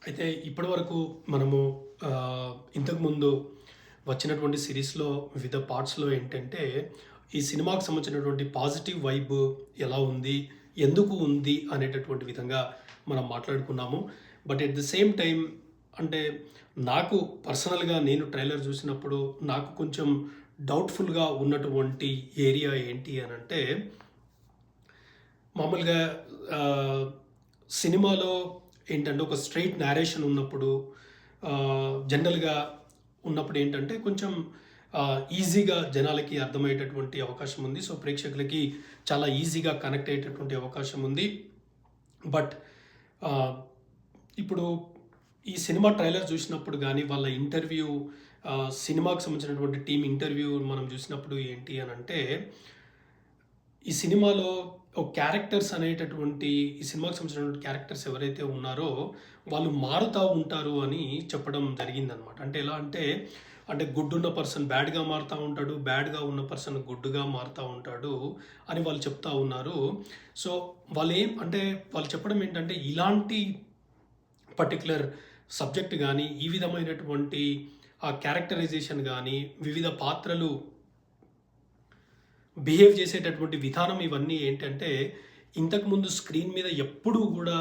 అయితే ఇప్పటివరకు మనము ఇంతకుముందు వచ్చినటువంటి సిరీస్‌లో వివిధ పార్ట్స్‌లో ఏంటంటే, ఈ సినిమాకు సంబంధించినటువంటి పాజిటివ్ వైబ్ ఎలా ఉంది? ఎందుకు ఉంది? అనేటటువంటి విధంగా మనం మాట్లాడుకున్నాము. But at the same time అంటే నాకు పర్సనల్‌గా నేను ట్రైలర్ చూసినప్పుడు నాకు కొంచెం డౌట్‌ఫుల్‌గా ఉన్నటువంటి ఏరియా ఏంటి అనంటే, మామూలుగా ఆహ్, సినిమాలో ఏంటంటే ఒక స్ట్రెయిట్ నేరేషన్ ఉన్నప్పుడు జనరల్‌గా ఉన్నప్పుడు ఏంటంటే కొంచెం ఈజీగా జనాలకి అర్థమయ్యేటటువంటి అవకాశం ఉంది. సో, ప్రేక్షకులకి చాలా ఈజీగా కనెక్ట్ అయ్యేటటువంటి అవకాశం ఉంది. బట్ ఆహ్, ఇప్పుడు ఈ సినిమా ట్రైలర్ చూసినప్పుడు గానీ, వాళ్ళ ఇంటర్వ్యూ సినిమాకి సంబంధించినటువంటి టీమ్ ఇంటర్వ్యూ మనం చూసినప్పుడు ఏంటి అనంటే, ఈ సినిమాలో ఒక క్యారెక్టర్స్ అనేటటువంటి ఈ సినిమాకి సంబంధించినటువంటి క్యారెక్టర్స్ ఎవరైతే ఉన్నారో, వాళ్ళు మారుతా ఉంటారు అని చెప్పడం జరిగిందనమాట. అంటే ఎలా అంటే, అంటే గుడ్డున్న పర్సన్ బ్యాడ్‌గా మారుతా ఉంటాడు. బ్యాడ్‌గా ఉన్న పర్సన్ గుడ్‌గా మారుతా ఉంటాడు అని వాళ్ళు చెప్తా ఉన్నారు. సో, అంటే వాళ్ళు చెప్పడం ఏంటంటే, ఇలాంటి పర్టిక్యులర్ సబ్జెక్ట్ గానీ, ఈ విధమైనటువంటి ఆ క్యారెక్టరైజేషన్ గానీ, వివిధ పాత్రలు బిహేవ్ చేసేటటువంటి విధానం ఇవన్నీ ఏంటంటే, ఇంతకుముందు స్క్రీన్ మీద ఎప్పుడూ గూడా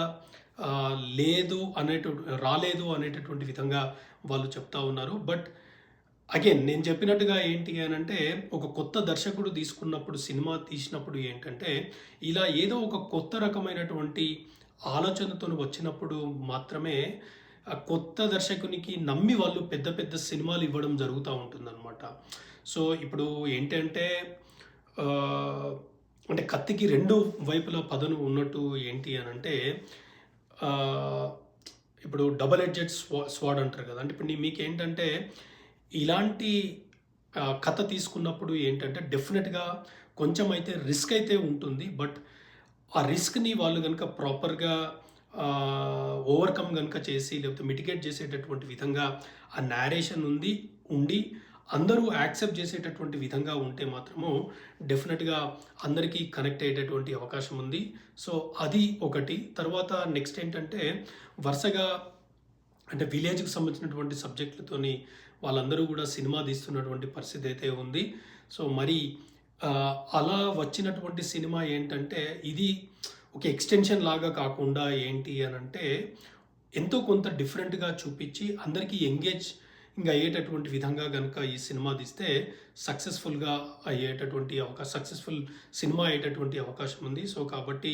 రాలేదు అనేటటువంటి విధంగా వాళ్ళు చెప్తా ఉన్నారు. బట్ అగైన్ నేను చెప్పినట్టుగా ఏంటి అనంటే, ఒక కొత్త దర్శకుడు తీసుకున్నప్పుడు, సినిమా తీసినప్పుడు ఏంటంటే, ఇలా ఏదో ఒక కొత్త రకమైనటువంటి ఆలోచనతోని వచ్చినప్పుడు మాత్రమే, ఆ కొత్త దర్శకునికి నమ్మి వాళ్ళు పెద్ద పెద్ద సినిమాలు ఇవ్వడం జరుగుతా ఉంటుందనమాట. సో, ఇప్పుడు ఏంటంటే ఆహ్, అంటే కత్తికి 2 వైపులా పదును ఉన్నట్టు ఏంటి అనంటే, ఆహ్, ఇప్పుడు డబుల్ ఎడ్జెడ్ స్వార్డ్ అంటారు కదా! అంటే ఇప్పుడు మీకేంటంటే ఇలాంటి కథ తీసుకున్నప్పుడు ఏంటంటే డెఫినిట్‌గా కొంచెం అయితే రిస్క్ అయితే ఉంటుంది. బట్ ఆ రిస్క్‌ని వాళ్ళు గనుక ప్రాపర్‌గా ఓవర్‌కమ్ గనుక చేసి లేకపోతే మిటిగేట్ చేసేటటువంటి విధంగా ఆ నేరేషన్ ఉండి అందరూ యాక్సెప్ట్ చేసేటటువంటి విధంగా ఉంటే మాత్రము డెఫినిట్‌గా అందరికీ కనెక్ట్ అయ్యేటటువంటి అవకాశం ఉంది. సో, అది ఒకటి. తర్వాత నెక్స్ట్ ఏంటంటే వరుసగా అంటే విలేజ్‌కి సంబంధించినటువంటి సబ్జెక్టులతోని వాళ్ళందరూ గూడా సినిమా తీస్తున్నటువంటి పరిస్థితి అయితే ఉంది. సో, మరి అలా వచ్చినటువంటి సినిమా ఏంటంటే, ఇది ఒక ఎక్స్‌టెన్షన్ లాగా కాకుండా ఏంటి అనంటే, ఎంతో కొంత డిఫరెంట్‌గా చూపిచ్చి అందరికీ ఎంగేజింగ్ అయ్యేటటువంటి విధంగా గనుక ఈ సినిమా తీస్తే సక్సెస్‌ఫుల్ సినిమా అయ్యేటటువంటి అవకాశం ఉంది. సో, కాబట్టి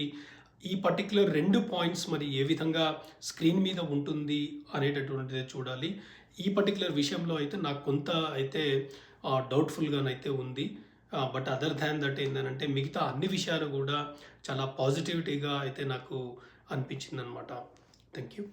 ఈ పర్టిక్యులర్ 2 పాయింట్స్ మరి ఏ విధంగా స్క్రీన్ మీద ఉంటుంది అనేటటువంటిది చూడాలి. ఈ పర్టిక్యులర్ విషయంలో అయితే నాకు కొంత అయితే డౌట్‌ఫుల్‌గానైతే ఉంది. బట్ అదర్ థాన్ దట్ ఏందనంటే మిగతా అన్ని విషయాలు గూడా చాలా పాజిటివిటీగా అయితే నాకు అనిపించిందనమాట. Thank you.